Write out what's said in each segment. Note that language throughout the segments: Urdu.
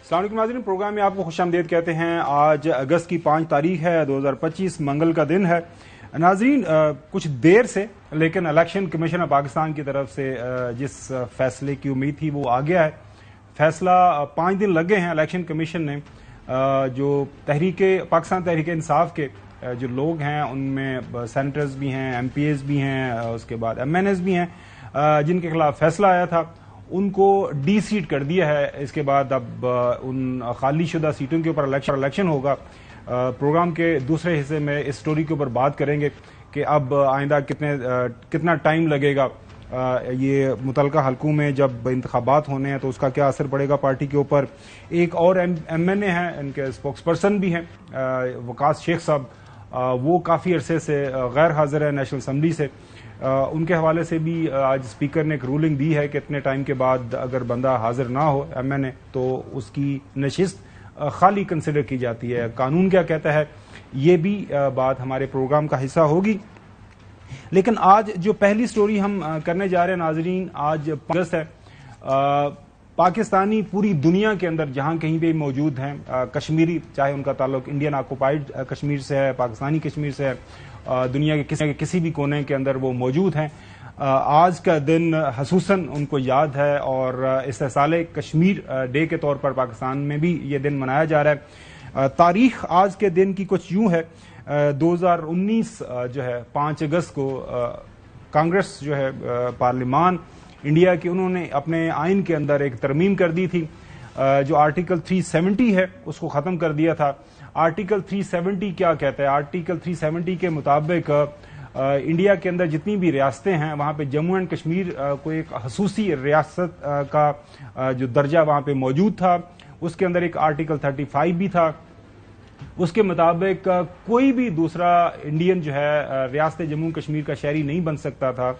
السلام علیکم ناظرین، پروگرام میں آپ کو خوش آمدید کہتے ہیں۔ آج اگست کی 5 تاریخ ہے، 2025 منگل کا دن ہے۔ ناظرین، کچھ دیر سے لیکن الیکشن کمیشن آف پاکستان کی طرف سے جس فیصلے کی امید تھی وہ آ گیا ہے۔ فیصلہ 5 دن لگے ہیں الیکشن کمیشن نے جو پاکستان تحریک انصاف کے جو لوگ ہیں ان میں سینیٹرز بھی ہیں، ایم پی ایز بھی ہیں، اس کے بعد ایم این ایز بھی ہیں جن کے خلاف فیصلہ آیا تھا، ان کو ڈی سیٹ کر دیا ہے۔ اس کے بعد اب ان خالی شدہ سیٹوں کے اوپر الیکشن ہوگا۔ پروگرام کے دوسرے حصے میں اس سٹوری کے اوپر بات کریں گے کہ اب آئندہ کتنا ٹائم لگے گا یہ متعلقہ حلقوں میں جب انتخابات ہونے ہیں تو اس کا کیا اثر پڑے گا پارٹی کے اوپر۔ ایک اور ایم این اے ہیں، ان کے اسپوکس پرسن بھی ہیں وقاص شیخ صاحب، وہ کافی عرصے سے غیر حاضر ہے نیشنل اسمبلی سے۔ ان کے حوالے سے بھی آج اسپیکر نے ایک رولنگ دی ہے کہ اتنے ٹائم کے بعد اگر بندہ حاضر نہ ہو ایم این اے تو اس کی نشست خالی کنسیڈر کی جاتی ہے۔ قانون کیا کہتا ہے یہ بھی بات ہمارے پروگرام کا حصہ ہوگی۔ لیکن آج جو پہلی سٹوری ہم کرنے جا رہے ہیں ناظرین، آج 5 اگست ہے۔ پاکستانی پوری دنیا کے اندر جہاں کہیں بھی موجود ہیں، کشمیری، چاہے ان کا تعلق انڈین آکوپائڈ کشمیر سے ہے، پاکستانی کشمیر سے ہے، دنیا کے کسی بھی کونے کے اندر وہ موجود ہیں، آج کا دن خصوصاً ان کو یاد ہے اور استحصال کشمیر ڈے کے طور پر پاکستان میں بھی یہ دن منایا جا رہا ہے۔ تاریخ آج کے دن کی کچھ یوں ہے، 2019 جو ہے 5 اگست کو کانگریس جو ہے پارلیمان انڈیا کی، انہوں نے اپنے آئین کے اندر ایک ترمیم کر دی تھی جو آرٹیکل 370 ہے اس کو ختم کر دیا تھا۔ آرٹیکل 370 کیا کہتا ہے؟ آرٹیکل 370 کے مطابق انڈیا کے اندر جتنی بھی ریاستیں ہیں وہاں پہ جموں اینڈ کشمیر کو ایک خصوصی ریاست کا جو درجہ وہاں پہ موجود تھا۔ اس کے اندر ایک آرٹیکل 35 بھی تھا، اس کے مطابق کوئی بھی دوسرا انڈین جو ہے ریاست جموں کشمیر کا شہری نہیں بن سکتا تھا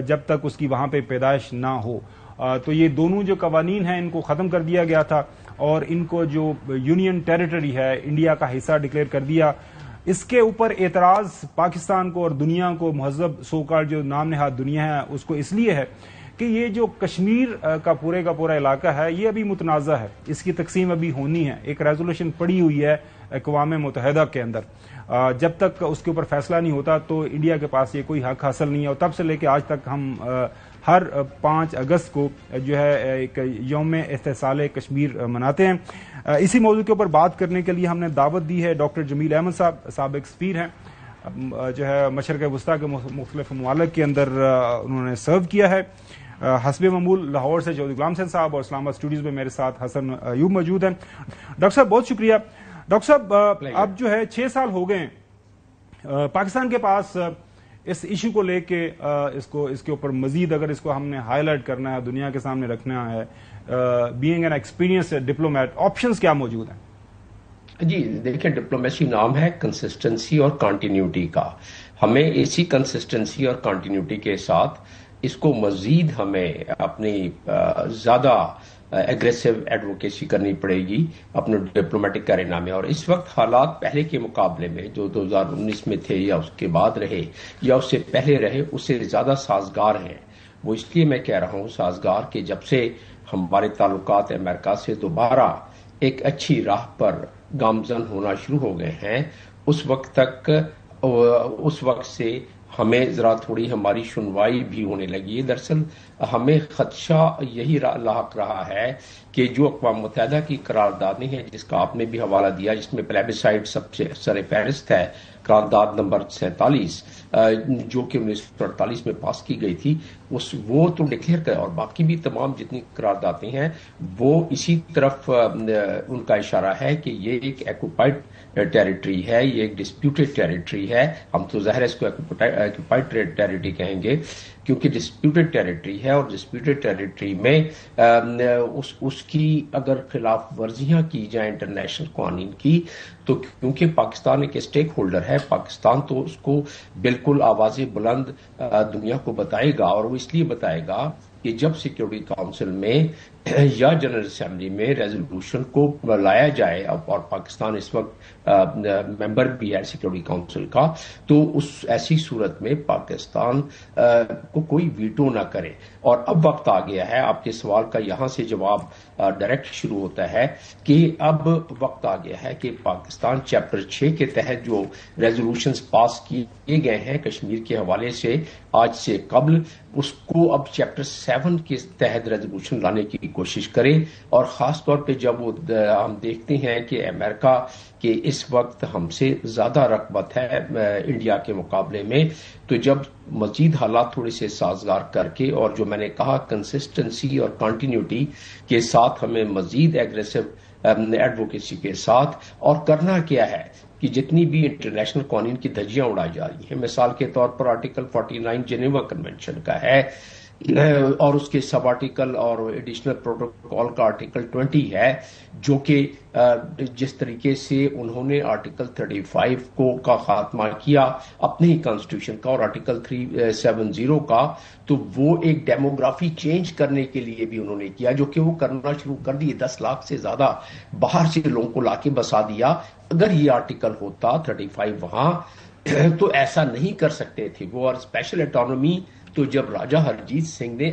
جب تک اس کی وہاں پہ پیدائش نہ ہو۔ تو یہ دونوں جو قوانین ہیں ان کو ختم کر دیا گیا تھا اور ان کو جو یونین ٹیریٹری ہے انڈیا کا حصہ ڈکلیئر کر دیا۔ اس کے اوپر اعتراض پاکستان کو اور دنیا کو، مہذب سوکال جو نام نہاد دنیا ہے اس کو اس لیے ہے کہ یہ جو کشمیر کا پورا علاقہ ہے یہ ابھی متنازع ہے، اس کی تقسیم ابھی ہونی ہے۔ ایک ریزولوشن پڑی ہوئی ہے اقوام متحدہ کے اندر، جب تک اس کے اوپر فیصلہ نہیں ہوتا تو انڈیا کے پاس یہ کوئی حق حاصل نہیں ہے۔ اور تب سے لے کے آج تک ہم ہر 5 اگست کو جو ہے ایک یوم استحصال کشمیر مناتے ہیں۔ اسی موضوع کے اوپر بات کرنے کے لیے ہم نے دعوت دی ہے ڈاکٹر جمیل احمد صاحب، سابق سفیر ہیں، جو ہے مشرق وسطیٰ کے مختلف ممالک کے اندر انہوں نے سرو کیا ہے۔ حسب معمول لاہور سے چودھری غلام حسین صاحب اور اسلام آباد اسٹوڈیوز میں میرے ساتھ حسن ایوب موجود ہیں۔ ڈاکٹر صاحب بہت شکریہ۔ ڈاکٹر صاحب اب جو ہے 6 سال ہو گئے ہیں پاکستان کے پاس اس ایشو کو لے کے، اس کے اوپر مزید اگر اس کو ہم نے ہائی لائٹ کرنا ہے، دنیا کے سامنے رکھنا ہے، being an experience diplomat, options کیا موجود ہیں؟ جی دیکھیں، ڈپلومیسی نام ہے کنسسٹنسی اور کنٹینیوٹی کا۔ ہمیں اسی کنسسٹنسی اور کنٹینیوٹی کے ساتھ اس کو مزید ہمیں اپنی زیادہ ایگریسو ایڈوکیسی کرنی پڑے گی اپنے ڈپلومیٹک کارنامے۔ اور اس وقت حالات پہلے کے مقابلے میں جو 2019 میں تھے یا اس کے بعد رہے یا اس سے پہلے رہے اس سے زیادہ سازگار ہیں۔ وہ اس لیے میں کہہ رہا ہوں سازگار کہ جب سے ہمارے تعلقات امریکہ سے دوبارہ ایک اچھی راہ پر گامزن ہونا شروع ہو گئے ہیں، اس وقت سے ہمیں ذرا تھوڑی ہماری سنوائی بھی ہونے لگی ہے۔ دراصل ہمیں خدشہ یہی لاحق رہا ہے کہ جو اقوام متحدہ کی قراردادیں ہیں جس کا آپ نے بھی حوالہ دیا، جس میں پلیبیسائڈ سب سے سر فہرست ہے، قرارداد نمبر 47 جو کہ 1948 میں پاس کی گئی تھی، وہ تو ڈکلیئر کرے، اور باقی بھی تمام جتنی قراردادیں ہیں وہ اسی طرف ان کا اشارہ ہے کہ یہ ایک ایکوپائڈ ٹیریٹری ہے، یہ ایک ڈسپیوٹڈ ٹیریٹری ہے۔ ہم تو ظاہر اس کو ایکوپائڈ ٹیریٹری کہیں گے کیونکہ ڈسپیوٹڈ ٹیریٹری ہے، اور ڈسپیوٹڈ ٹیریٹری میں اس کی اگر خلاف ورزیاں کی جائیں انٹرنیشنل قوانین کی تو کیونکہ پاکستان ایک اسٹیک ہولڈر ہے، پاکستان تو اس کو بالکل آواز بلند دنیا کو بتائے گا، اور وہ اس لیے بتائے گا کہ جب سیکورٹی کاؤنسل میں یا جنرل اسمبلی میں ریزولوشن کو لایا جائے، اور پاکستان اس وقت ممبر بھی ہے سیکورٹی کاؤنسل کا، تو اس ایسی صورت میں پاکستان کو کوئی ویٹو نہ کرے۔ اور اب وقت آ گیا ہے، آپ کے سوال کا یہاں سے جواب ڈائریکٹ شروع ہوتا ہے کہ اب وقت آ گیا ہے کہ پاکستان چیپٹر 6 کے تحت جو ریزولوشنز پاس کیے گئے ہیں کشمیر کے حوالے سے آج سے قبل، اس کو اب چیپٹر 7 کے تحت ریزولوشن لانے کی کوشش کرے۔ اور خاص طور پہ جب وہ ہم دیکھتے ہیں کہ امریکہ کہ اس وقت ہم سے زیادہ رغبت ہے انڈیا کے مقابلے میں، تو جب مزید حالات تھوڑے سے سازگار کر کے، اور جو میں نے کہا کنسسٹنسی اور کنٹینیوٹی کے ساتھ ہمیں مزید ایگریسو ایڈوکیسی کے ساتھ، اور کرنا کیا ہے کہ جتنی بھی انٹرنیشنل قوانین کی دھجیاں اڑائی جا رہی ہیں، مثال کے طور پر آرٹیکل 49 جنیوا کنونشن کا ہے، اور اس کے سب آرٹیکل اور ایڈیشنل پروٹوکول کا آرٹیکل 20 ہے، جو کہ جس طریقے سے انہوں نے آرٹیکل 35 کا خاتمہ کیا اپنے ہی کانسٹیٹیوشن کا، اور آرٹیکل 370 کا، تو وہ ایک ڈیموگرافی چینج کرنے کے لیے بھی انہوں نے کیا، جو کہ وہ کرنا شروع کر دیے۔ 10 لاکھ سے زیادہ باہر سے لوگوں کو لا کے بسا دیا۔ اگر یہ آرٹیکل ہوتا 35 وہاں، تو ایسا نہیں کر سکتے تھے وہ۔ اور اسپیشل اٹانومی تو جب راجہ ہرجیت سنگھ نے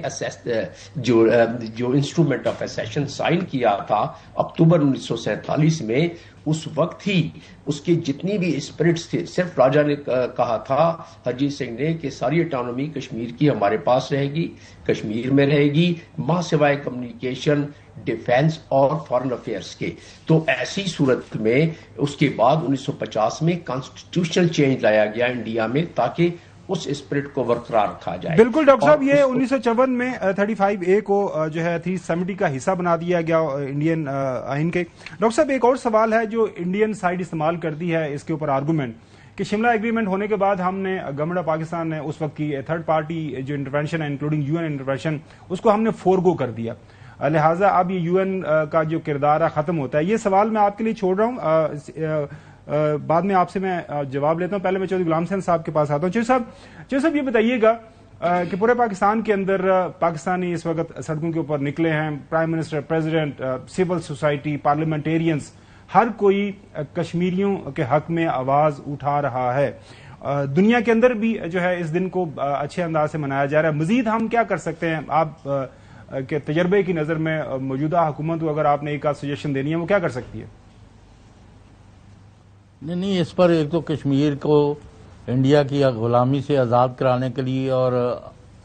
جو انسٹرومنٹ آف اسیشن سائن کیا تھا اکتوبر 1947 میں، اس وقت ہی اس کے جتنی بھی اسپرٹس تھے، صرف راجہ نے کہا تھا ہرجیت سنگھ نے کہ ساری اٹانومی کشمیر کی ہمارے پاس رہے گی، کشمیر میں رہے گی، ماں سوائے کمیونیکیشن، ڈیفینس اور فارن افیئرس کے۔ تو ایسی صورت میں اس کے بعد 1950 میں کانسٹیٹیوشنل چینج لایا گیا انڈیا میں، تاکہ اس اسپرٹ کو برقرار رکھا جائے۔ بالکل ڈاکٹر صاحب، یہ 1954 میں 35A کو جو ہے 370 کا حصہ بنا دیا گیا انڈین آئین کے۔ ڈاکٹر صاحب، ایک اور سوال ہے جو انڈین سائیڈ استعمال کرتی ہے اس کے اوپر آرگومنٹ، کہ شملہ ایگریمنٹ ہونے کے بعد ہم نے گورنمنٹ آف پاکستان نے اس وقت کی تھرڈ پارٹی جو انٹرونشن ہے انکلوڈنگ UN انٹرونشن، اس کو ہم نے فورگو کر دیا، لہٰذا اب یہ UN کا جو کردار ہے ختم ہوتا ہے۔ یہ سوال میں آپ کے لیے چھوڑ رہا ہوں، بعد میں آپ سے میں جواب لیتا ہوں۔ پہلے میں چودھری غلام حسین صاحب کے پاس آتا ہوں۔ چودھری صاحب یہ بتائیے گا کہ پورے پاکستان کے اندر پاکستانی اس وقت سڑکوں کے اوپر نکلے ہیں، prime minister, president, civil society, parliamentarians, ہر کوئی کشمیریوں کے حق میں آواز اٹھا رہا ہے۔ دنیا کے اندر بھی جو ہے اس دن کو اچھے انداز سے منایا جا رہا ہے۔ مزید ہم کیا کر سکتے ہیں؟ آپ کے تجربے کی نظر میں موجودہ حکومت کو اگر آپ نے ایک سجیشن دینی ہے، وہ کیا کر سکتی ہے؟ نہیں، اس پر ایک تو کشمیر کو انڈیا کی غلامی سے آزاد کرانے کے لیے اور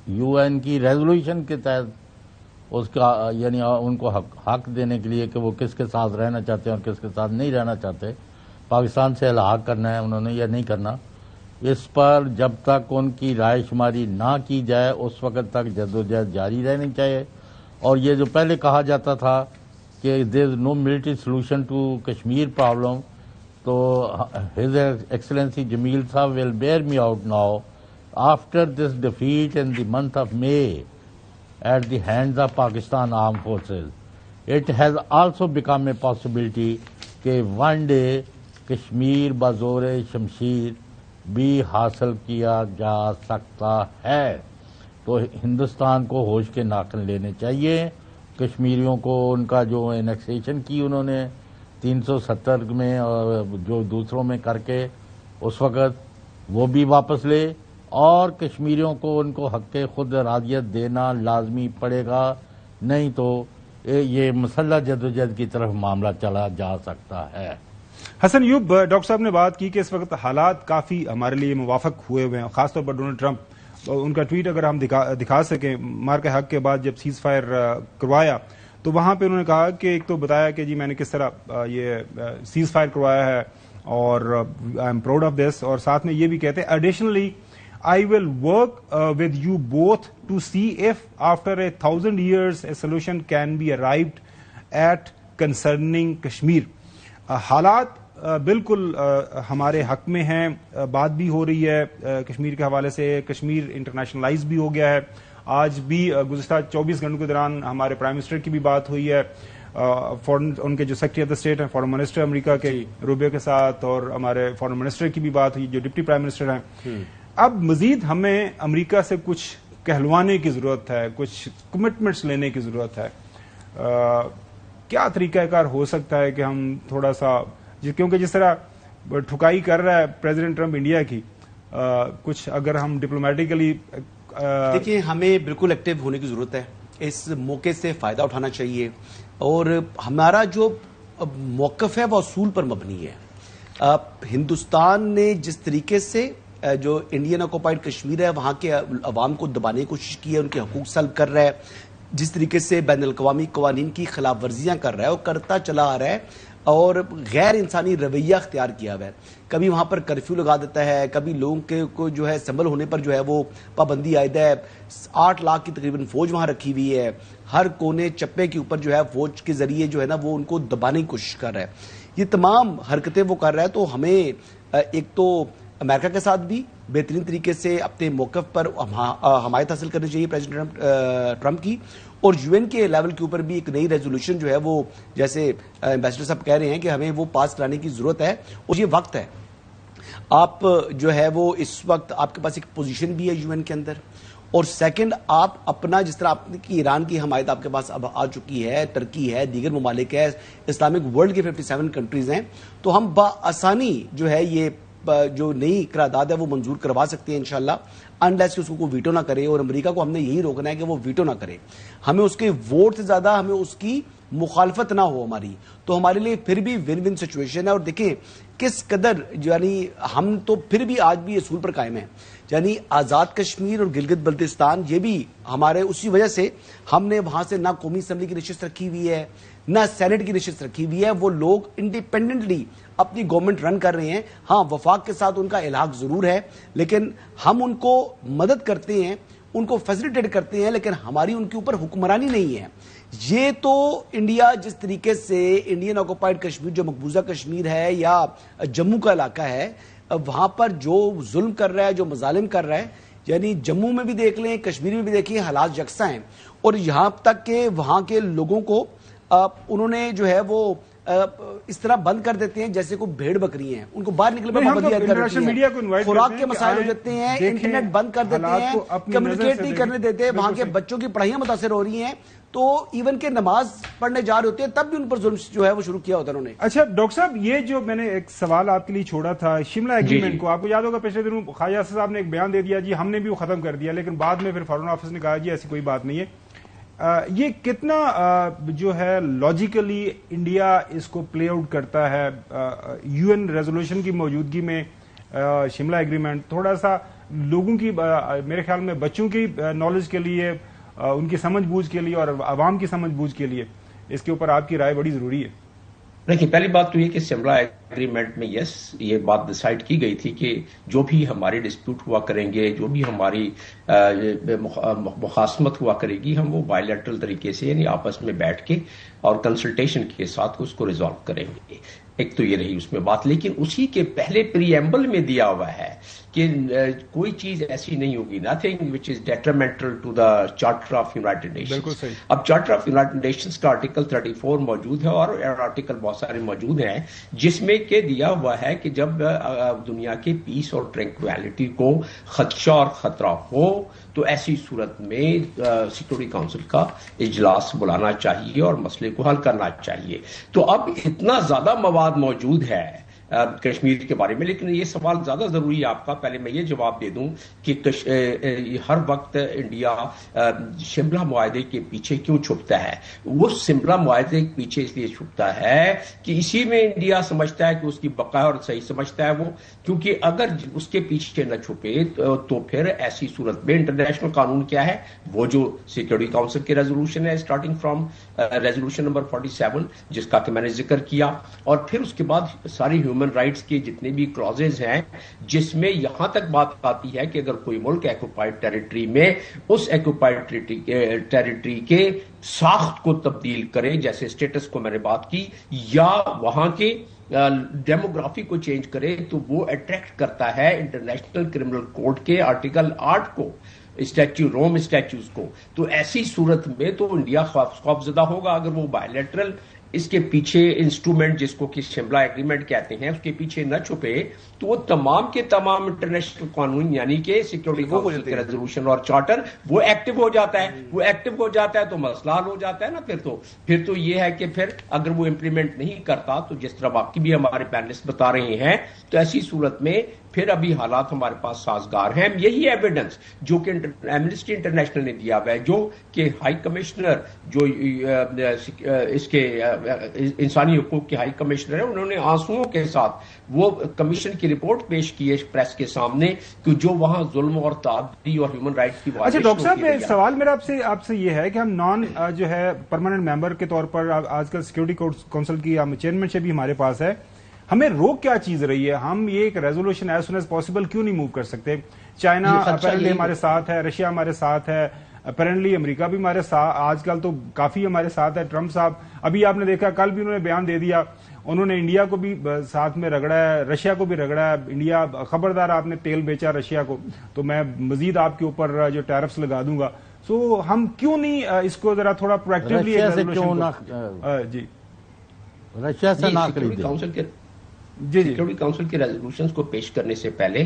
UN کی ریزولوشن کے تحت اس کا یعنی ان کو حق دینے کے لیے کہ وہ کس کے ساتھ رہنا چاہتے ہیں اور کس کے ساتھ نہیں رہنا چاہتے، پاکستان سے الحاق کرنا ہے انہوں نے یا نہیں کرنا، اس پر جب تک ان کی رائے شماری نہ کی جائے اس وقت تک جدوجہد جاری رہنی چاہیے۔ اور یہ جو پہلے کہا جاتا تھا کہ there is no military solution to Kashmir problem, تو ہز ایکسلنسی جمیل صاحب will bear me out now after this defeat in the month of May at the hands of Pakistan armed forces, it has also become a possibility کہ ون ڈے کشمیر بزور شمشیر بھی حاصل کیا جا سکتا ہے۔ تو ہندوستان کو ہوش کے ناخن لینے چاہیے، کشمیریوں کو ان کا جو انیکسیشن کی انہوں نے 370 میں اور جو دوسروں میں کر کے اس وقت وہ بھی واپس لے، اور کشمیریوں کو ان کو حق خود ارادیت دینا لازمی پڑے گا، نہیں تو یہ مسلح جدوجہد کی طرف معاملہ چلا جا سکتا ہے۔ حسن ایوب، ڈاکٹر صاحب نے بات کی کہ اس وقت حالات کافی ہمارے لیے موافق ہوئے ہیں، خاص طور پر ڈونلڈ ٹرمپ، ان کا ٹویٹ اگر ہم دکھا سکیں، مار کے حق کے بعد جب سیز فائر کروایا تو وہاں پہ انہوں نے کہا کہ ایک تو بتایا کہ جی میں نے کس طرح یہ سیز فائر کروایا ہے اور I am proud of this, اور ساتھ میں یہ بھی کہتے ہیں additionally I will work with you both to see if after 1,000 years a solution can be arrived at concerning Kashmir۔ حالات بالکل ہمارے حق میں ہیں، بات بھی ہو رہی ہے کشمیر کے حوالے سے، کشمیر انٹرنیشنلائز بھی ہو گیا ہے۔ آج بھی گزشتہ 24 گھنٹوں کے دوران ہمارے پرائم منسٹر کی بھی بات ہوئی ہے، ان کے جو سیکرٹری آف دا اسٹیٹ ہیں فارن منسٹر امریکہ کے روبیو کے ساتھ، اور ہمارے فارن منسٹر کی بھی بات ہوئی جو ڈپٹی پرائم منسٹر ہیں۔ اب مزید ہمیں امریکہ سے کچھ کہلوانے کی ضرورت ہے, کچھ کمٹمنٹس لینے کی ضرورت ہے. کیا طریقہ کار ہو سکتا ہے کہ ہم تھوڑا سا, کیونکہ جس طرح ٹھکائی کر رہا ہے پریزیڈنٹ ٹرمپ انڈیا کی, کچھ اگر ہم ڈپلومیٹیکلی دیکھیں, ہمیں بالکل ایکٹیو ہونے کی ضرورت ہے, اس موقع سے فائدہ اٹھانا چاہیے, اور ہمارا جو موقف ہے وہ اصول پر مبنی ہے. ہندوستان نے جس طریقے سے جو انڈین آکوپائڈ کشمیر ہے وہاں کے عوام کو دبانے کی کوشش کی ہے, ان کے حقوق سلب کر رہا ہے, جس طریقے سے بین الاقوامی قوانین کی خلاف ورزیاں کر رہا ہے اور کرتا چلا آ رہا ہے, اور غیر انسانی رویہ اختیار کیا ہوا ہے. کبھی وہاں پر کرفیو لگا دیتا ہے, کبھی لوگوں کے کو جو ہے سنبل ہونے پر جو ہے وہ پابندی عائد ہے. 8 لاکھ کی تقریباً فوج وہاں رکھی ہوئی ہے, ہر کونے چپے کے اوپر جو ہے فوج کے ذریعے جو ہے نا وہ ان کو دبانے کی کوشش کر رہا ہے. یہ تمام حرکتیں وہ کر رہا ہے, تو ہمیں ایک تو امریکہ کے ساتھ بھی بہترین طریقے سے اپنے موقف پر حمایت حاصل کرنی چاہیے پریزیڈنٹ ٹرمپ کی, اور یو این کے لیول کے اوپر بھی ایک نئی ریزولوشن جو ہے وہ, جیسے ایمبیسڈر صاحب کہہ رہے ہیں کہ ہمیں وہ پاس کرانے کی ضرورت ہے, اور یہ وقت ہے. آپ جو ہے وہ اس وقت آپ کے پاس ایک پوزیشن بھی ہے یو این کے اندر, اور سیکنڈ آپ اپنا جس طرح آپ کی ایران کی حمایت آپ کے پاس اب آ چکی ہے, ترکی ہے, دیگر ممالک ہے, اسلامک ورلڈ کے 57 کنٹریز ہیں, تو ہم بآسانی جو ہے یہ جو نئی قرارداد ہے وہ منظور کروا سکتے ہیں انشاءاللہ, انلیس کہ اس کو ویٹو نہ کرے. اور امریکہ کو ہم نے یہی روکنا ہے کہ وہ ویٹو نہ کرے, ہمیں اس کے ووٹ سے زیادہ ہمیں اس کی مخالفت نہ ہو ہماری, تو ہمارے لیے پھر بھی ون ون سچویشن ہے. اور دیکھیں کس قدر یعنی ہم تو پھر بھی آج بھی اصول پر قائم ہیں, یعنی آزاد کشمیر اور گلگت بلتستان یہ بھی ہمارے اسی وجہ سے ہم نے وہاں سے نہ قومی اسمبلی کی نشست رکھی ہوئی ہے نہ سینٹ کی نشست رکھی ہوئی ہے. وہ لوگ انڈیپینڈنٹلی اپنی گورنمنٹ رن کر رہے ہیں. ہاں وفاق کے ساتھ ان کا الحاق ضرور ہے, لیکن ہم ان کو مدد کرتے ہیں, ان کو فیسیلیٹیٹ کرتے ہیں, لیکن ہماری ان کے اوپر حکمرانی نہیں ہے. یہ تو انڈیا جس طریقے سے انڈین آکوپائڈ کشمیر جو مقبوضہ کشمیر ہے یا جموں کا علاقہ ہے, وہاں پر جو ظلم کر رہا ہے, جو مظالم کر رہا ہے, یعنی جموں میں بھی دیکھ لیں, کشمیر میں بھی دیکھیں, حالات یکساں ہیں. اور یہاں تک کہ وہاں کے لوگوں کو انہوں نے جو ہے وہ اس طرح بند کر دیتے ہیں جیسے کوئی بھیڑ بکری ہیں, ان کو باہر نکلنے پر پابندی عائد کر دیتی ہیں, خوراک کے مسائل ہو جاتے ہیں, انٹرنیٹ بند کر دیتے ہیں, کمیونیکیٹ نہیں کرنے دیتے, وہاں کے بچوں کی پڑھائیاں متاثر ہو رہی ہیں, تو ایون کہ نماز پڑھنے جا رہے ہوتے ہیں تب بھی ان پر ظلم جو ہے وہ شروع کیا ہوتا ہے انہوں نے. اچھا ڈاکٹر صاحب, یہ جو میں نے ایک سوال آپ کے لیے چھوڑا تھا شملہ ایگریمنٹ کو, آپ کو یاد ہوگا پچھلے دنوں خواجہ صاحب نے ایک بیان دے دیا جی ہم نے بھی وہ ختم کر دیا, لیکن بعد میں پھر فارن آفس نے کہا جی ایسی کوئی بات نہیں ہے. یہ کتنا جو ہے لاجیکلی انڈیا اس کو پلے آؤٹ کرتا ہے یو این ریزولوشن کی موجودگی میں شملہ ایگریمنٹ, تھوڑا سا لوگوں کی میرے خیال میں بچوں کی نالج کے لیے, ان کی سمجھ بوجھ کے لیے اور عوام کی سمجھ بوجھ کے لیے اس کے اوپر آپ کی رائے بڑی ضروری ہے. دیکھیے پہلی بات تو یہ کہ شملہ ایگریمنٹ میں یس یہ بات ڈیسائیڈ کی گئی تھی کہ جو بھی ہماری ڈسپیوٹ ہوا کریں گے, جو بھی ہماری مخاصمت ہوا کرے گی, ہم وہ بائیلیٹرل طریقے سے یعنی آپس میں بیٹھ کے اور کنسلٹیشن کے ساتھ اس کو ریزالو کریں گے. ایک تو یہ رہی اس میں بات, لیکن اسی کے پہلے پریمبل میں دیا ہوا ہے کہ کوئی چیز ایسی نہیں ہوگی, nothing which is detrimental to the charter of United Nations. اب چارٹر آف یونائٹڈ نیشنز کا آرٹیکل 34 موجود ہے اور آرٹیکل بہت سارے موجود ہیں جس میں کہ دیا ہوا ہے کہ جب دنیا کے پیس اور ٹرینکویلٹی کو خدشہ اور خطرہ ہو تو ایسی صورت میں سیکورٹی کونسل کا اجلاس بلانا چاہیے اور مسئلے کو حل کرنا چاہیے. تو اب اتنا زیادہ مواد موجود ہے کشمیر کے بارے میں, لیکن یہ سوال زیادہ ضروری ہے آپ کا. پہلے میں یہ جواب دے دوں کہ ہر وقت انڈیا شملہ معاہدے کے پیچھے کیوں چھپتا ہے. وہ شملہ معاہدے کے پیچھے اس لیے چھپتا ہے کہ اسی میں انڈیا سمجھتا ہے کہ اس کی بقا اور صحیح سمجھتا ہے وہ, کیونکہ اگر اس کے پیچھے نہ چھپے تو پھر ایسی صورت میں انٹرنیشنل قانون کیا ہے, وہ جو سیکورٹی کونسل کی ریزولوشن ہے اسٹارٹنگ فرام ریزولوشن نمبر 47 جس کا کہ میں نے ذکر کیا, اور پھر اس کے بعد ساری ہیومن رائٹس کے جتنے بھی کلازز ہیں جس میں یہاں تک بات آتی ہے کہ اگر کوئی ملک ایکوپائڈ ٹیریٹری میں اس ایکوپائڈ ٹیریٹری کے ساخت کو تبدیل کرے, جیسے اسٹیٹس کو میں نے بات کی, یا وہاں کے ڈیموگرافی کو چینج کرے, تو وہ اٹریکٹ کرتا ہے انٹرنیشنل کرمنل کوڈ کے آرٹیکل 8 کو, روم اسٹیچوز کو. تو ایسی صورت میں تو انڈیا خوف زدہ ہوگا اگر وہ بائیلیٹرل اس کے پیچھے انسٹرومنٹ جس کو کہ شملہ ایگریمنٹ کہتے ہیں اس کے پیچھے نہ چھپے تو وہ تمام کے تمام انٹرنیشنل قانون یعنی کہ سیکورٹی کونسل کے ریزولوشن اور چارٹر وہ ایکٹیو ہو جاتا ہے. وہ ایکٹیو ہو جاتا ہے تو مسئلہ حل ہو جاتا ہے نا. پھر تو یہ ہے کہ پھر اگر وہ امپلیمنٹ نہیں کرتا تو جس طرح باقی بھی ہمارے پینلسٹ بتا رہے ہیں تو ایسی صورت میں پھر ابھی حالات ہمارے پاس سازگار ہیں. یہی ایویڈنس جو کہ ایمنسٹی انٹرنیشنل نے دیا ہوا ہے, جو کہ ہائی کمشنر جو اس کے انسانی حقوق کے ہائی کمشنر ہیں انہوں نے آنسوؤں کے ساتھ وہ کمیشن کی رپورٹ پیش کی ہے پریس کے سامنے کہ جو وہاں ظلم اور تعدی اور ہیومن رائٹس کی اچھا ڈاکٹر صاحب, سوال میرا آپ سے یہ ہے کہ ہم نان جو ہے پرماننٹ ممبر کے طور پر آج کل سیکورٹی کونسل کی چیئرمین شپ بھی ہمارے پاس ہے, ہمیں روک کیا چیز رہی ہے؟ ہم یہ ایک resolution as soon as possible کیوں نہیں موو کر سکتے؟ چائنا اپیرنٹلی ہمارے ساتھ ہے, رشیا ہمارے ساتھ ہے, اپیرنٹلی امریکہ بھی ہمارے ساتھ آج کل تو کافی ہمارے ساتھ ہے. ٹرمپ صاحب ابھی آپ نے دیکھا کل بھی انہوں نے بیان دے دیا, انہوں نے انڈیا کو بھی ساتھ میں رگڑا ہے, رشیا کو بھی رگڑا ہے. انڈیا خبردار آپ نے تیل بیچا رشیا کو تو میں مزید آپ کے اوپر جو ٹیرفس لگا دوں گا. سو ہم کیوں نہیں اس کو ذرا تھوڑا پرویکٹیولی جی رشیا سے نہ خریدیں. سیکورٹی کونسل کے ریزولوشنز کو پیش کرنے سے پہلے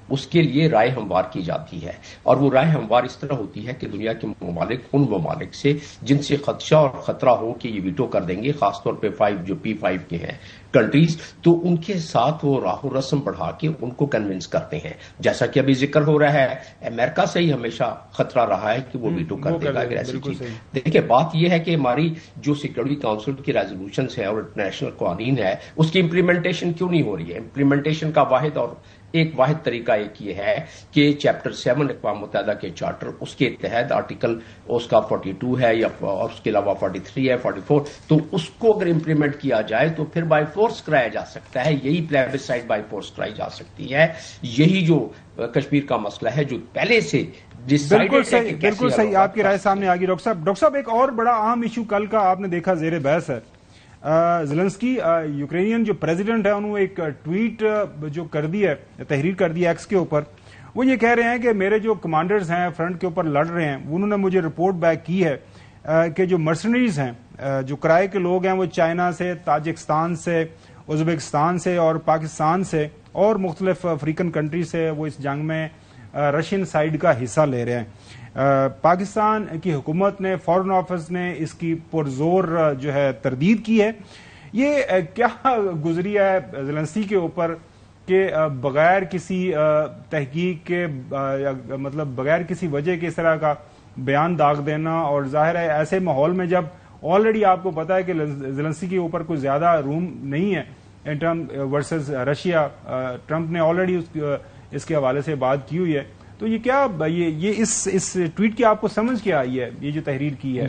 اس کے لیے رائے ہموار کی جاتی ہے, اور وہ رائے ہموار اس طرح ہوتی ہے کہ دنیا کے ممالک ان ممالک سے جن سے خدشہ اور خطرہ ہو کہ یہ ویٹو کر دیں گے, خاص طور پہ 5 جو P5 کے ہیں کنٹریز, تو ان کے ساتھ وہ راہ و رسم بڑھا کے ان کو کنونس کرتے ہیں. جیسا کہ ابھی ذکر ہو رہا ہے امریکہ سے ہی ہمیشہ خطرہ رہا ہے کہ وہ ویٹو کر دے گا اگر ایسی چیز. دیکھیں بات یہ ہے کہ ہماری جو سیکورٹی کونسل کی ریزولوشنز ہیں اور انٹرنیشنل قوانین ہے اس کی امپلیمنٹیشن کیوں نہیں ہو رہی ہے؟ امپلیمنٹیشن کا واحد طریقہ ایک یہ ہے کہ چیپٹر 7 اقوام متحدہ کے چارٹر اس کے تحت آرٹیکل اس کا 42 ہے یا اور اس کے علاوہ 43 ہے 44, تو اس کو اگر امپلیمنٹ کیا جائے تو پھر بائی فورس کرایا جا سکتا ہے. یہی پلیبسائٹ بائی فورس کرائی جا سکتی ہے. یہی جو کشمیر کا مسئلہ ہے جو پہلے سے بالکل صحیح آپ کی رائے سامنے آ گئی. ڈاکٹر صاحب ایک اور بڑا اہم ایشو کل کا آپ نے دیکھا زیر بحث ہے. زیلنسکی یوکرینین جو پریزیڈنٹ ہے انہوں نے ایک ٹویٹ جو کر دی ہے, تحریر کر دی ہے ایکس کے اوپر. وہ یہ کہہ رہے ہیں کہ میرے جو کمانڈرز ہیں فرنٹ کے اوپر لڑ رہے ہیں انہوں نے مجھے رپورٹ بیک کی ہے کہ جو مرسنریز ہیں جو کرائے کے لوگ ہیں وہ چائنا سے, تاجکستان سے, ازبکستان سے اور پاکستان سے اور مختلف افریقن کنٹری سے وہ اس جنگ میں رشین سائیڈ کا حصہ لے رہے ہیں. پاکستان کی حکومت نے, فارن آفس نے اس کی پرزور جو ہے تردید کی ہے. یہ کیا گزری ہے زیلنسکی کے اوپر کہ بغیر کسی تحقیق کے مطلب بغیر کسی وجہ کے اس طرح کا بیان داغ دینا, اور ظاہر ہے ایسے ماحول میں جب آلریڈی آپ کو پتا ہے کہ زیلنسکی کے اوپر کوئی زیادہ روم نہیں ہے in term versus Russia, Trump نے آلریڈی اس کے حوالے سے بات کی ہوئی ہے. تو یہ کیا یہ اس ٹویٹ کی آپ کو سمجھ کیا آئی ہے, یہ جو تحریر کی ہے؟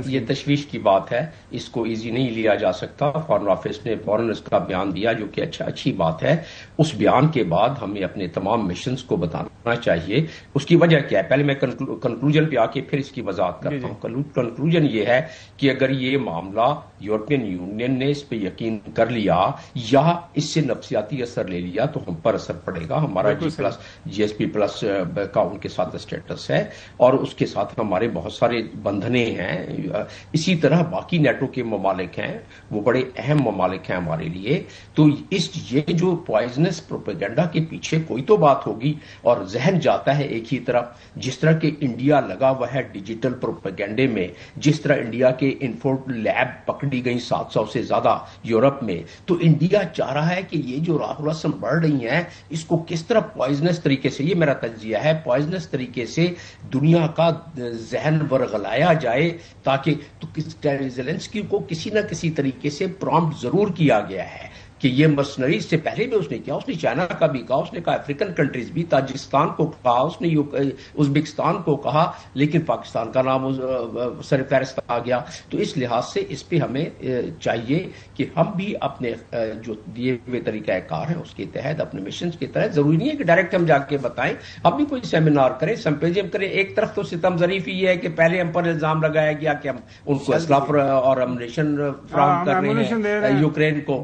یہ تشویش کی بات ہے, اس کو ایزی نہیں لیا جا سکتا. فارن آفس نے فوراً اس کا بیان دیا جو کہ اچھی بات ہے. اس بیان کے بعد ہمیں اپنے تمام مشنز کو بتانا چاہیے اس کی وجہ کیا ہے. پہلے میں کنکلوژن پہ آ کے پھر اس کی وضاحت کرتا ہوں. کنکلوژن یہ ہے کہ اگر یہ معاملہ یورپین یونین نے اس پہ یقین کر لیا یا اس سے نفسیاتی اثر لے لیا تو ہم پر اثر پڑے گا. ہمارا جی ایس پی پلس کا ان کے ساتھ اسٹیٹس ہے اور اس کے ساتھ ہمارے بہت سارے بندھنے ہیں. اسی طرح باقی نیٹو کے ممالک ہیں, وہ بڑے اہم ممالک ہیں ہمارے لیے. تو یہ جو پوائزنس پروپیگنڈا کے پیچھے کوئی تو بات ہوگی, اور ذہن جاتا ہے ایک ہی طرف. جس طرح کہ انڈیا لگا ہوا ہے ڈیجیٹل پروپیگنڈے میں, جس طرح انڈیا کے انفورٹ لیب پکڑی گئی 700 سے زیادہ یورپ میں, تو انڈیا چاہ رہا ہے کہ یہ جو راہ رسم بڑھ رہی ہیں اس کو کس طرح پوائزنس طریقے سے, یہ میرا تجزیہ ہے, پوائزنس طریقے سے دنیا کا ذہن ورغلایا جائے تاکہ زیلنسکی کو کسی نہ کسی طریقے سے پرومپٹ ضرور کیا گیا ہے کہ یہ مرسنریز سے پہلے بھی اس نے کیا, اس نے چائنا کا بھی کہا, اس نے کہا افریقن کنٹریز بھی, تاجکستان کو کہا, اس نے ازبکستان کو کہا, لیکن پاکستان کا نام سر فہرست آ گیا. تو اس لحاظ سے اس پہ ہمیں چاہیے کہ ہم بھی اپنے جو دیے ہوئے طریقہ کار ہیں اس کے تحت اپنے مشنز کے تحت, ضروری نہیں ہے کہ ڈائریکٹ ہم جا کے بتائیں, ہم بھی کوئی سیمینار کریں, سمپوزیم کریں. ایک طرف تو ستم ظریف یہ ہے کہ پہلے ہم پر الزام لگایا گیا کہ ہم ان کو اسلحہ اور امنیشن فراہم کر رہے ہیں یوکرین کو,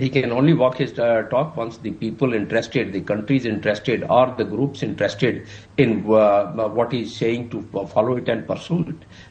He can only walk his talk once the people interested, the countries interested, or the groups interested in what he's saying to follow it and pursue it.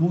2,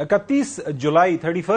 31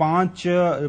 5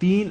3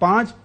5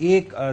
1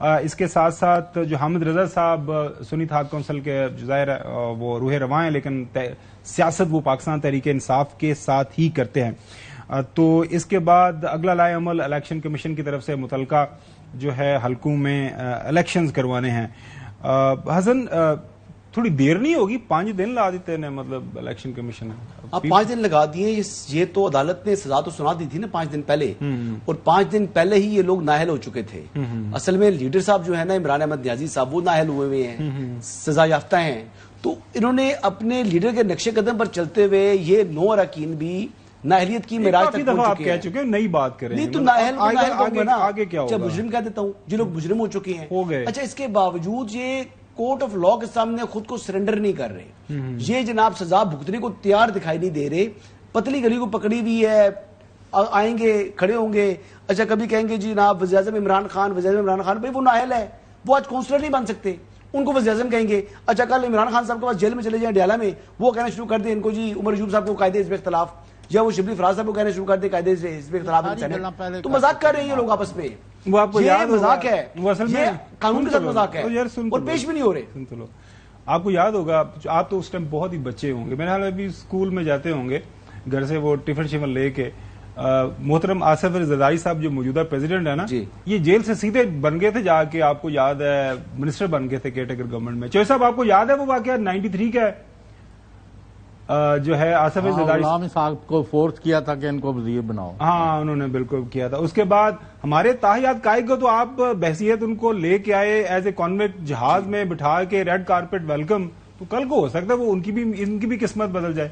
اس کے ساتھ ساتھ جو حامد رضا صاحب سنی اتحاد کونسل کے ظاہر ہے وہ روح رواں ہیں، لیکن سیاست وہ پاکستان تحریک انصاف کے ساتھ ہی کرتے ہیں. تو اس کے بعد اگلا لائے عمل الیکشن کمیشن کی طرف سے متعلقہ جو ہے حلقوں میں الیکشنز کروانے ہیں. حسن تھوڑی دیر نہیں ہوگی؟ 5 دن لا دیتے ہیں مطلب الیکشن کمیشن. اب 5 دن لگا دیے. یہ تو عدالت نے سزا تو سنا دی تھی نا 5 دن پہلے، اور 5 دن پہلے ہی یہ لوگ نااہل ہو چکے تھے. اصل میں لیڈر صاحب جو ہے نا عمران احمد نیازی صاحب، وہ نااہل ہوئے ہیں، سزا یافتہ ہیں. تو انہوں نے اپنے لیڈر کے نقش قدم پر چلتے ہوئے یہ 9 اراکین بھی نااہلیت کی معراج تک پہنچ چکے ہیں. چکے نئی بات کریں نہیں تو نااہل آگے کیا ہوگا؟ مجرم کہہ دیتا ہوں، جو لوگ مجرم ہو چکے ہیں ہو گئے. اچھا، اس کے باوجود یہ کورٹ آف لا کے سامنے خود کو سرنڈر نہیں کر رہے. یہ جناب سزا بھگتنے کو تیار دکھائی نہیں دے رہے. پتلی گلی کو پکڑی ہوئی ہے، آئیں گے کھڑے ہوں گے. اچھا، کبھی کہیں گے جی جناب وزیر اعظم عمران خان بھائی وہ نااہل ہے، وہ آج کونسلر نہیں بن سکتے، ان کو وزیر اعظم کہیں گے. اچھا، کل عمران خان صاحب کے پاس جیل میں چلے جائیں ڈیالہ میں، وہ کہنا شروع کر دیں ان کو جی عمر ایوب صاحب کو قاعدے حزب اختلاف، یا وہ شبلی فراز صاحب کو کہنا شروع کر دیں قاعدے حزب اختلاف. تو مذاق کر رہے ہیں یہ لوگ آپس میں. وہ آپ کو یاد مذاق ہے، وہ اصل میں قانون کے ساتھ مذاق ہے اور پیش بھی نہیں ہو رہے. آپ کو یاد ہوگا، آپ تو اس ٹائم بہت ہی بچے ہوں گے، میرے خیال میں بھی اسکول میں جاتے ہوں گے، گھر سے وہ ٹفن شفن لے کے. محترم آصف علی زرداری صاحب جو موجودہ پریزیڈنٹ ہے نا، یہ جیل سے سیدھے بن گئے تھے جا کے، آپ کو یاد ہے منسٹر بن گئے تھے کیئر ٹیکر گورنمنٹ میں. چوہے صاحب آپ کو یاد ہے وہ واقعہ 93 کا ہے جو ہے آصف علی زرداری صاحب کو فورس کیا تھا کہ ان کو وزیر بناؤ. ہاں انہوں نے بالکل کیا تھا. اس کے بعد ہمارے تاحیات قائد کو تو آپ بحثیت ان کو لے کے آئے ایز اے کانویکٹ، جہاز میں بٹھا کے ریڈ کارپیٹ ویلکم. تو کل کو ہو سکتا ہے وہ ان کی بھی قسمت بدل جائے.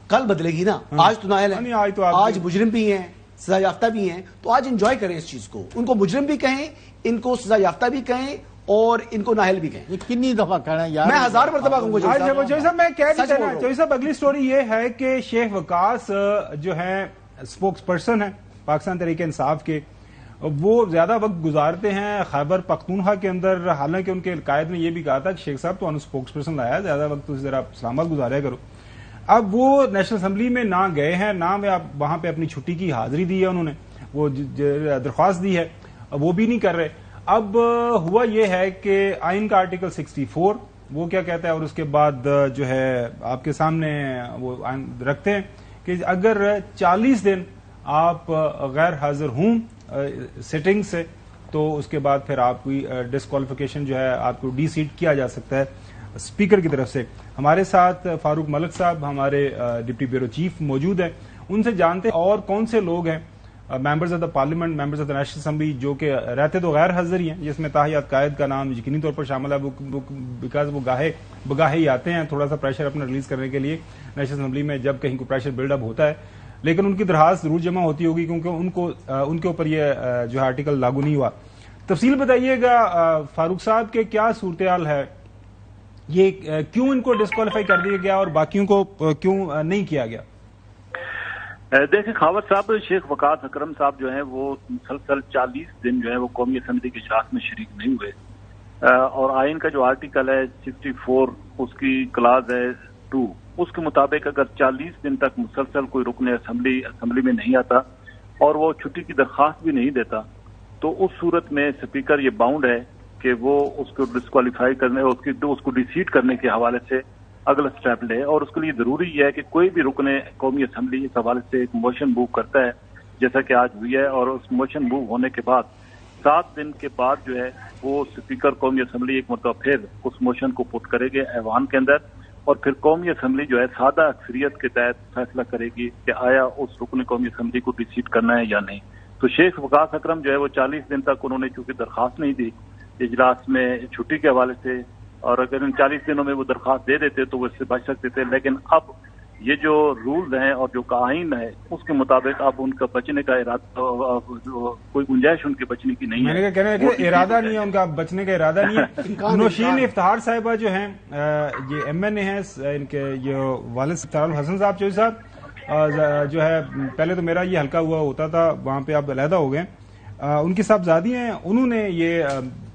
کل بدلے گی نا. آج تو نااہل ہیں، آج مجرم بھی ہیں، سزا یافتہ بھی ہیں. تو آج انجوائے کریں اس چیز کو. ان کو مجرم بھی کہیں، ان کو سزا یافتہ بھی کہیں، اور ان کو نااہل بھی کہیں. یہ کتنی دفعہ کہنا یار، میں 1000 مرتبہ کہوں گا. میں کہہ دیتا نا چوہی صاحب، اگلی سٹوری یہ ہے کہ شیخ وقاص جو ہیں اسپوکس پرسن ہیں پاکستان تحریک انصاف کے، وہ زیادہ وقت گزارتے ہیں خیبر پختونخوا کے اندر. حالانکہ ان کے قائد نے یہ بھی کہا تھا کہ شیخ صاحب تو اسپوکس پرسن لایا، زیادہ وقت تو ذرا اسلام آباد گزاریا کرو. اب وہ نیشنل اسمبلی میں نہ گئے ہیں، نہ وہاں پہ اپنی چھٹی کی حاضری دی ہے، انہوں نے وہ درخواست دی ہے، وہ بھی نہیں کر رہے. اب ہوا یہ ہے کہ آئین کا آرٹیکل 64 وہ کیا کہتا ہے، اور اس کے بعد جو ہے آپ کے سامنے وہ رکھتے ہیں کہ اگر 40 دن آپ غیر حاضر ہوں سیٹنگ سے، تو اس کے بعد پھر آپ کی ڈسکوالیفیکیشن جو ہے آپ کو ڈی سیٹ کیا جا سکتا ہے اسپیکر کی طرف سے. ہمارے ساتھ فاروق ملک صاحب ہمارے ڈپٹی بیورو چیف موجود ہیں، ان سے جانتے ہیں اور کون سے لوگ ہیں members of the parliament, members of the national assembly جو کہ رہتے تو غیر حاضر ہی ہیں، جس میں تاحیات قائد کا نام یقینی طور پر شامل ہے، بیکاز وہ گاہے بگاہے ہی آتے ہیں تھوڑا سا پریشر اپنا ریلیز کرنے کے لیے نیشنل اسمبلی میں جب کہیں کو پریشر بلڈ اپ ہوتا ہے. لیکن ان کی درخواست ضرور جمع ہوتی ہوگی کیونکہ ان کے اوپر یہ جو ہے آرٹیکل لاگو نہیں ہوا. تفصیل بتائیے گا فاروق صاحب کے کیا صورتحال ہے، یہ کیوں ان کو ڈسکوالیفائی کر دیا گیا اور باقیوں کو کیوں نہیں کیا گیا؟ دیکھیں خاور صاحب، شیخ وقاص اکرم صاحب جو ہیں وہ مسلسل 40 دن جو ہے وہ قومی اسمبلی کے اجلاس میں شریک نہیں ہوئے، اور آئین کا جو آرٹیکل ہے 64 اس کی کلاز ہے 2، اس کے مطابق اگر 40 دن تک مسلسل کوئی رکن اسمبلی میں نہیں آتا اور وہ چھٹی کی درخواست بھی نہیں دیتا، تو اس صورت میں اسپیکر یہ باؤنڈ ہے کہ وہ اس کو ڈسکوالیفائی کرنے، اس کو ڈیسیٹ کرنے کے حوالے سے اگلا سٹیپ لے. اور اس کے لیے ضروری ہے کہ کوئی بھی رکن قومی اسمبلی اس حوالے سے ایک موشن موو کرتا ہے جیسا کہ آج ہوئی ہے، اور اس موشن موو ہونے کے بعد 7 دن کے بعد جو ہے وہ اسپیکر قومی اسمبلی ایک مرتبہ پھر اس موشن کو پٹ کرے گے ایوان کے اندر، اور پھر قومی اسمبلی جو ہے سادہ اکثریت کے تحت فیصلہ کرے گی کہ آیا اس رکن قومی اسمبلی کو ڈیسیٹ کرنا ہے یا نہیں. تو شیخ وقاص اکرم جو ہے وہ 40 دن تک انہوں نے چونکہ درخواست نہیں دی اجلاس میں چھٹی کے حوالے سے، اور اگر ان 40 دنوں میں وہ درخواست دے دیتے تو وہ اس سے بچ سکتے تھے. لیکن اب یہ جو رولز ہیں اور جو آئین ہے اس کے مطابق اب ان کا بچنے کا ارادہ، کوئی گنجائش ان کے بچنے کی نہیں ہے. میں نے کہنا ہے کہ ارادہ نہیں ہے ان کا، بچنے کا ارادہ نہیں ہے. نوشین افتخار صاحبہ جو ہیں یہ ایم این اے ہیں، ان کے یہ والد ستار الحسن صاحب چوہی صاحب جو ہے پہلے تو میرا یہ حلقہ ہوا ہوتا تھا، وہاں پہ آپ علیحدہ ہو گئے. ان کی صاحبزادی ہیں، انہوں نے یہ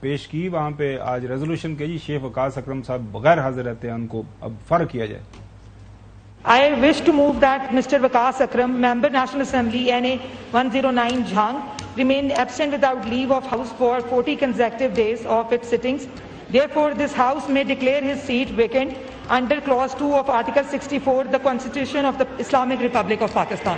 پیش کی وہاں پہ آج ریزولوشن کے جی شیخ وقاص اکرم صاحب بغیر حاضر رہتے ہیں، ان کو اب فرق کیا جائے. I wish to move that Mr. Waqas Akram, Member National Assembly NA 109 Jhang, remained absent without leave of House for 40 consecutive days of its sittings. Therefore, this House may declare his seat vacant under Clause 2 of Article 64, the Constitution of the Islamic Republic of Pakistan.